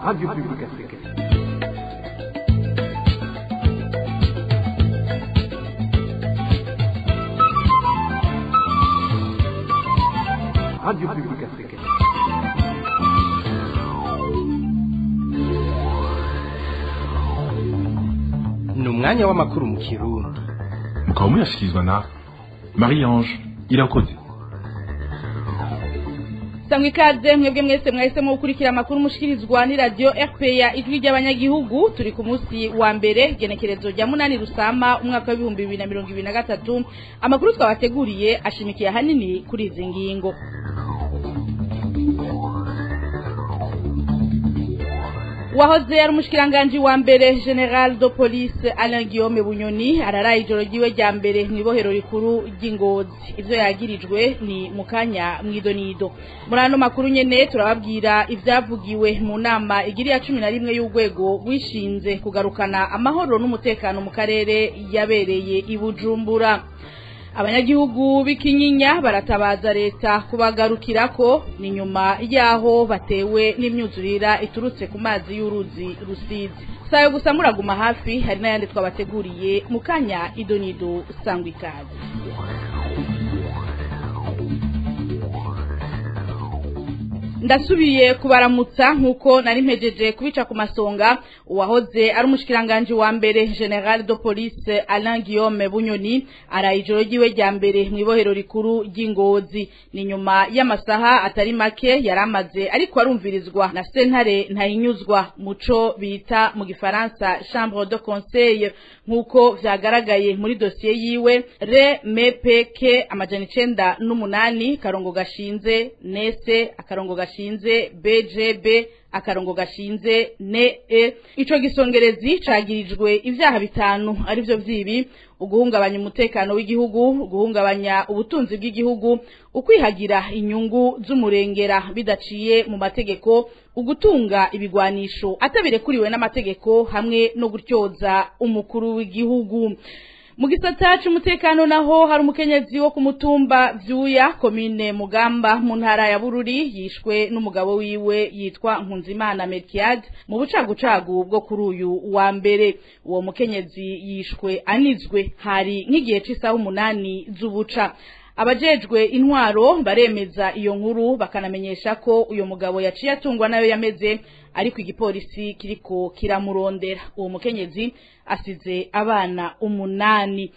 Radio Publique Africaine. Radio Publique Africaine. Ni umwanya w'amakuru mu Kirundi. Mukaba muyashyikirizwa na Marie-Ange Irakoze. Sangwe ikaze mwebwe mwese mwahisemo gukurikira amakuru mushikirizwa ni radio RPA ijwi ry'abanyagihugu. Turi ku munsi wa mbere genekerezo rya 8 Rusama umwaka wa 2023. Amakuru twabateguriye ashimikiye hanini kuri izi ngingo. Wahoze ari umushikiranganje wa mbere General de Police Alain Guillaume Bunyoni araraye ijoro ryiwe rya mbere mwibohero rikuru ry'Ingozi. Ivyo yagirijwe ni mukanya mwidonido. Murano makuru nyene turababwira ivyavugiwe mu nama igiri ya 11 y'urwego wishinze kugarukana amahoro n'umutekano mu karere yabereye i Bujumbura. Abanyagihugu b'ikinyinya baratabaza leta kubagarukirako ni nyuma yaho batewe n'imyuzurira iturutse ku mazi y'uruzi Rusizi. Sayo gusa muraguma hafi hari n'ayandi twabateguriye mukanya idonido sangwa ikaze. Ndasubiye kubaramutsa nkuko nari mpejeje kubica ku masonga. Uwahoze ari umushikiranganje wa mbere General de Police Alain Guillaume Bunyoni arayijoro ryiwe rya mbere mwibohero rikuru ry'Ingozi. Ni nyuma y'amasaha atari make yaramaze ariko arumvirizwa na sentare ntayinyuzwa muco bita mu gifaransa Chambre de Conseil nkuko vyagaragaye muri dossier yiwe RMPK amajana 98 karongo gashinze nese akarongo gashinze BJB akarongo gashinze ne ico gisongerezi cagirijwe ivyaha bitanu ari byo vyibi: uguhungabanya umutekano w'igihugu, guhungabanya ubutunzi bw'igihugu, ukwihagira inyungu z'umurengera bidaciye mu mategeko, ugutunga ibigwanisho atabirekuriwe n'amategeko hamwe no gutyoza umukuru w'igihugu. Mu gisata cy'umutekano naho hari umukenyezi wo ku mutumba Vyuya komine Mugamba mu ntara ya Bururi yishwe n'umugabo wiwe yitwa Nkunzimana Melchiade mu bucagucagu bwo kuri uyu wa mbere. Uwo mukenyezi yishwe anizwe hari nk'igihe c'isaha 8 z'ubuca. Abajejwe intwaro baremeza iyo nkuru bakanamenyesha ko uyo mugabo yaciye atungwa nayo yameze ariko igipolisi kiriko kiramurondera. Uwo mukenyezi asize abana 8.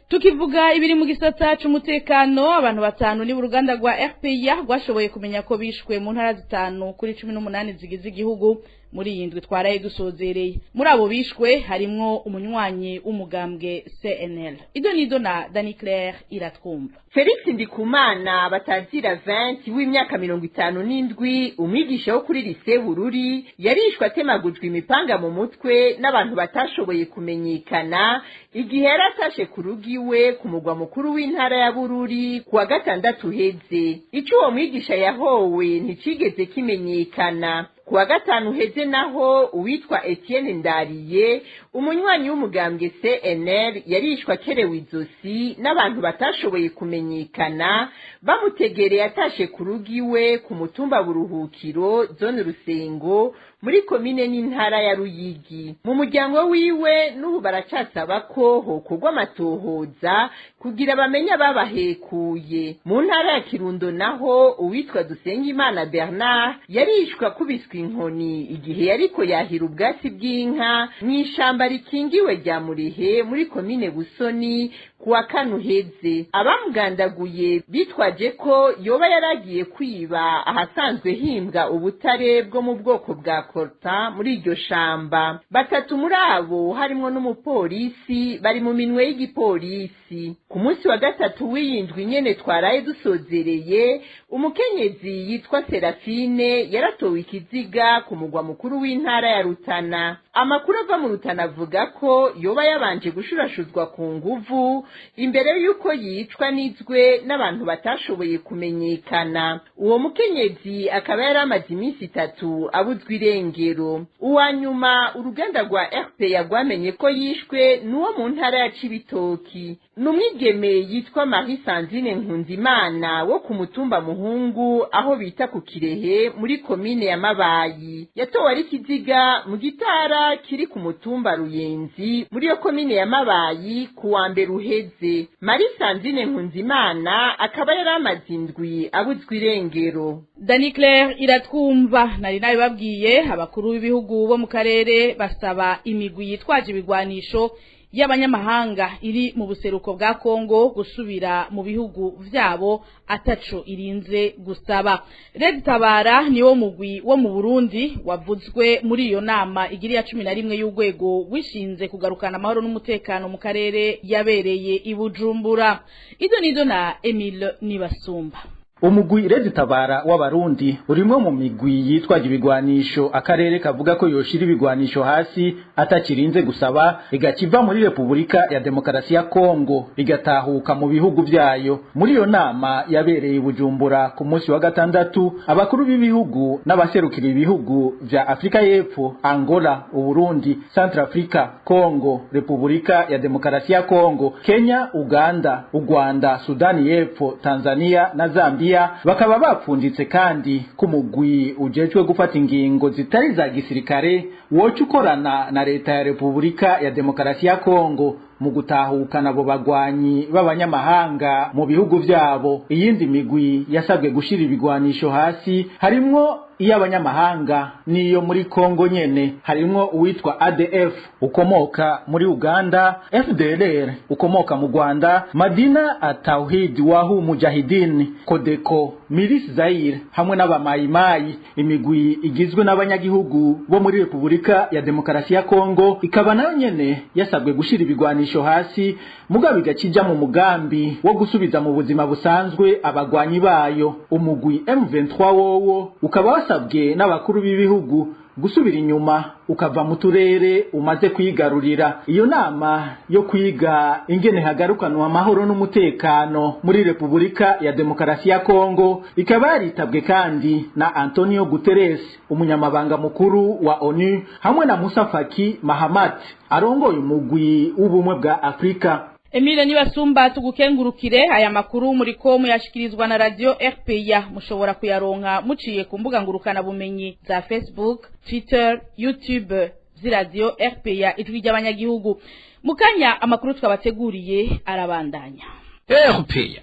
Tukivuga ibiri mu gisata c'umutekano abantu 5 ni uruganda rwa RPA rwashoboye kumenya ko bishwe mu ntara 5 kuri 18 zigize igihugu muri yindwi twaraye dusozereye. Muri abo bishwe harimwo umunywanyi w'umugambwe CNL. Idonido na Dani Claire iratwumva. Felix Ndikumana batazira 20 w'imyaka 57 umwigisha wo kuri lycée Bururi yarishwe atemagujwe imipanga mu mutwe n'abantu batashoboye kumenyekana igihe yaratashe ku rugiwe ku mugwa mukuru w'intara ya Bururi kuwa gatandatu heze. Ico uwo mwigisha yahowe nticigeze kimenyekana. Kuwa gatanu heze naho uwitwa Etienne Ndariye umunywanyi w'umugambwe CNL yarishwa kerewe izosi n'abantu batashoboye kumenyekana bamutegereye atashe ku rugiwe ku mutumba Buruhukiro zone Rusengo muri komine n'intara ya Ruyigi. Mu muryango wiwe n'ubu baracasaba ko hokorwa amatohoza kugira bamenya babahekuye. Mu ntara ya Kirundo naho uwitwa Dusengimana Bernard yarishwa kubiswe inkoni igihe yariko yahira ubwatsi bw'inka mw'ishamba rikingiwe rya Murehe muri komine Busoni kuwa kane uheze. Abamugandaguye bitwaje ko yoba yaragiye kwiba ahasanzwe himbwa ubutare bwo mu bwoko bwa coltan muri iryo shamba. 3 muri abo harimo n'umupolisi bari mu minwe y'igipolisi. Ku munsi wa gatatu w'iyindwi nyene twaraye dusozereye umukenyezi yitwa Serafine yaratowe ikiziga ku mugwa mukuru w'intara ya Rutana. Amakuru ava mu Rutana avuga ko yoba yabanje gushurashuzwa ku nguvu imbere yuko yicwa nizwe n'abantu batashoboye kumenyekana. Uwo mukenyezi akaba yaramaze iminsi 3 abuzwe irengero. Uwo uwa nyuma uruganda rwa RPA rwamenye ko yishwe n'uwo mu ntara ya Cibitoki n'umwigeme yitwa Marie Sandrine Nkunzimana wo ku mutumba Muhungu aho bita ku Kirehe muri komine ya Mabayi. Yatowe ari kiziga mu gitara kiri ku mutumba Ruyenzi muri yo komine ya Mabayi ku wa mbere uheze. Marie Sandrine Nkunzimana akaba yaramaze indwi abuzwe irengero. Dani Claire iratwumva nari nabibabwiye abakuru b'ibihugu bo mu karere basaba imigwi yitwaje ibigwanisho y'abanyamahanga iri mu buseruko bwa Kongo gusubira mu bihugu vyabo ataco irinze gusaba. Red Tabara niwo mugwi wo mu Burundi wavuzwe muri iyo nama igiri ya 11 y'urwego wishinze kugarukana amahoro n'umutekano mu karere yabereye i Bujumbura. Ido na Emile Nibasumba. Umugwi Red Tabara w'abarundi urimwe mu migwi yitwaje ibigwanisho akarere kavuga ko yoshira ibigwanisho hasi atakirinze gusaba igakiva muri Republika ya Demokarasi ya Kongo igatahuka mu bihugu vyayo. Muri iyo nama yabereye Bujumbura ku munsi wa gatandatu abakuru b'ibihugu n'abaserukira ibihugu vya Afrika y'Epfo, Angola, Uburundi, Centrafrica, Kongo, Republika ya Demokarasi ya Kongo, Kenya, Uganda, Uganda, Sudani y'Epfo, Tanzania na Zambia bakaba bapfunditse kandi kumugwi ujejwe gufata ingingo zitari za gisirikare wocu ukorana na leta ya Republika ya Demokarasi ya Kongo mu gutahukana abo bagwanyi b'abanyamahanga mu bihugu vyabo. Iyindi migwi yasabwe gushira ibigwanisho hasi harimwo iy'abanyamahanga niyo muri Kongo nyene, harimwo uwitwa ADF ukomoka muri Uganda, FDLR ukomoka mu Rwanda, Madina Atawhid Wahu Mujahidin, Kodeko, Milis Zaire hamwe n'abamayimayi. Imigwi igizwe n'abanyagihugu bo muri Republika ya Demokarasi ya Kongo ikaba nayo nyene yasabwe gushira ibigwanisho hasi mugabe gakija mu mugambi wo gusubiza mu buzima busanzwe abagwanyi bayo. Umugwi M23 wowo ukaba wasabwe n'abakuru b'ibihugu gusubira inyuma ukava mu turere umaze kwigarurira. Iyo nama yo kwiga ingene hagarukanwa amahoro n'umutekano muri Republika ya Demokarasi ya Kongo ikaba yaritabwe kandi na Antonio Guterres umunyamabanga mukuru wa ONU hamwe na Musa Faki Mahamat arongoye umugwi w'ubumwe bwa Afrika. Emile Nibasumba tugukengurukire aya makuru muriko muyashikirizwa na Radio RPA mushobora kuyaronka muciye ku mbuga ngurukana bumenyi za Facebook, Twitter, YouTube z'Radio RPA ijwi ry'abanyagihugu. Mukanya amakuru twabateguriye arabandanya. RPA.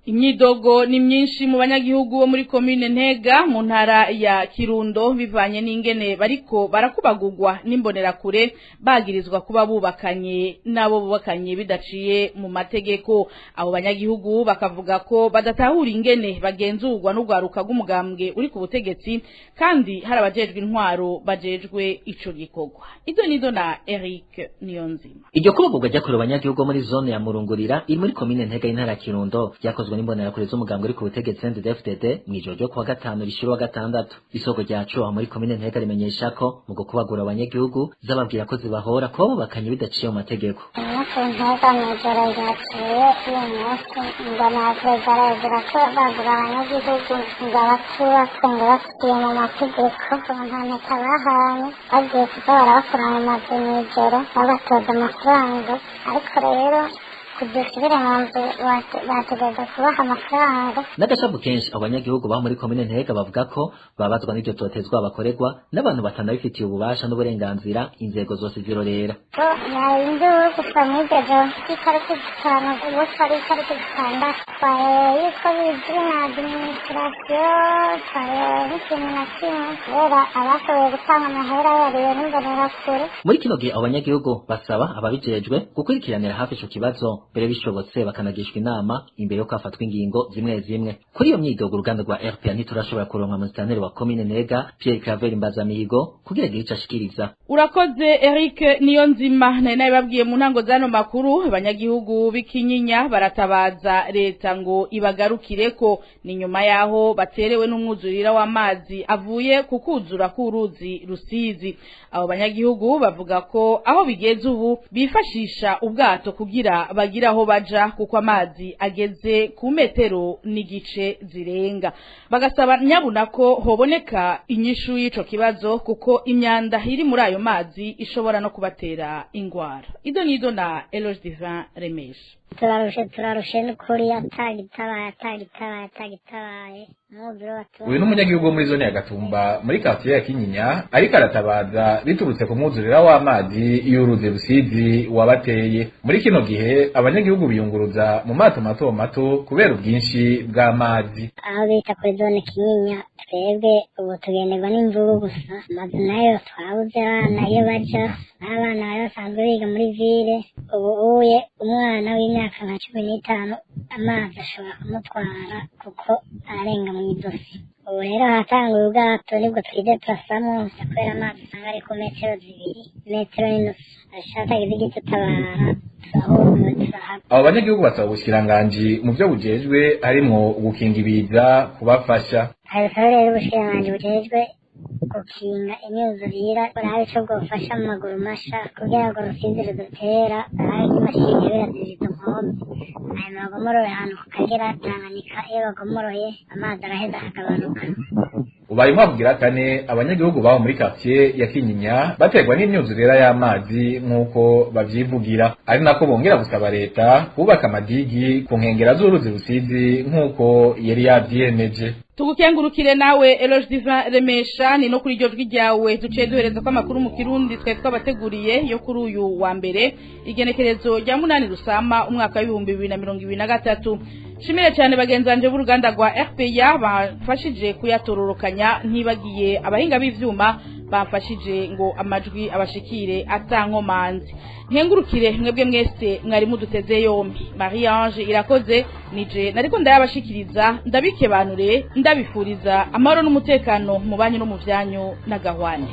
Imyidogo ni myinshi mu banyagihugu bo muri komine Ntega mu ntara ya Kirundo bivanye n'ingene bariko barakubagurwa n'imbonerakure bagirizwa kuba bubakanye nabo bubakanye bidaciye mu mategeko. Abo banyagihugu bakavuga ko badatahura ingene bagenzurwa n'ugwaruka rw'umugambwe uri ku butegetsi kandi hari abajejwe intwaro bajejwe ico gikorwa. Ido na Eric Niyonzima. Iryo kubagurwa ryakorewe abanyagihugu muri zone ya Murungurira iri muri komine Ntega y'intara ya Kirundo ryakozwe n'imbonera z'umugambwe uri ku butegetsi CNDD-FDD mw'ijoro ryo kuwa gatanu rishira wa gatandatu. Isoko ryacu muri komine Ntega rimenyesha ko mu gukubagura abanyagihugu zababwira ko zibahora kuba bubakanye bidaciye mu mategeko. N'agashabu kenshi abanyagihugu ba muri komine Ntega bavuga ko babazwa n'iryo totezwa bakorerwa n'abantu batanabifitiye ububasha n'uburenganzira inzego zose zirorera. Muri kino gihe abanyagihugu basaba ababijejwe gukurikiranira hafi ico kibazo mbere bishobotse bakanagishwa inama imbere yo kwafatwa ingingo zimwe zimwe. Kuri iyo myidogo uruganda rwa RPA ntiturashobora kuronka musitanteri wa komine Ntega Pierre Claver Mbazamihigo kugira gice ashikiriza. Urakoze Eric Niyonzima. Naye babwiye mu ntango zano makuru abanyagihugu b'ikinyinya baratabaza leta ngo ibagarukireko ni nyuma yaho baterewe n'umwuzurira w'amazi avuye kukuzura k'uruzi Rusizi. Abo banyagihugu bavuga ko aho bigeze ubu bifashisha ubwato kugira bagira batagira aho baja kuko amazi ageze ku metero n'igice zirenga bagasaba nyabuna ko hoboneka inyishu y'ico kibazo kuko imyanda iri muri ayo mazi ishobora no kubatera ingwara ido nido na Eloge Divin Remesha turarushe n'ukuri atagitabaye uyu n'umunyagihugu wo muri zone ya Gatumba muri quartier ya Kinyinya ariko aratabaza biturutse ku mwuzurira w'amazi y'uruzi Rusizi wabateye muri kino gihe abanyagihugu biyunguruza mu mato mato kubera ubwinshi bw'amazi aho bita kuri zone Kinyinya twebwe ubu tugenderwa n'imvubu gusa amazi nayo twabuze abana iyo baja n'abana bari basanzwe biga muri ville ubu uye umwana w'imyaka nka 15 amazi ashobora kumutwara kuko arenga mu idosi ubu rero hatanguye ubwato nibwo twije turasamwo kubera amazi usanga ari ku metero 2 metero n'inusu ashatagize igitutabara abo banyagihugu basaba ubushikiranganji mu byo bujejwe harimwo gukinga ibiza kubafasha rero ubushikiranganji bujejwe gukinga imyuzurira barabe ico bwofasha mu maguru masha kugira ngo Rusizi rudutera barabe imashini biraziriza nkombe ayo bagomoroye ahantu ku Kagera Tanganyika iyo bagomoroye amazi araheza akagabanuka ubaye mwavugira kane abanyagihugu baho muri quartier ya Kinyinya baterwa n'imyuzurira y'amazi nk'uko bavyivugira ari nako bongera gusaba leta kubaka amadigi ku nkengera z'uruzi Rusizi nk'uko yari yavyiyemeje tugukengurukire nawe Eloge Divin Remesha ni no kuri iryo jwi ryawe duciye duhereza ko amakuru mu Kirundi twe twabateguriye yo kuri uyu wa mbere igenekerezo rya 8 Rusama umwaka wa 2023 shimire cyane bagenzanje b'uruganda rwa RPA bafashije kuyatororokanya ntibagiye abahinga b'ivyuma bafashije ngo amajwi abashikire atankomanzi nkengurukire mwebwe mwese mwari muduteze yombi Marie Ange irakoze nije nariko ndayabashikiriza ndabikebanure ndabifuriza amahoro n'umutekano mu banyu no mu vyanyu na gahwane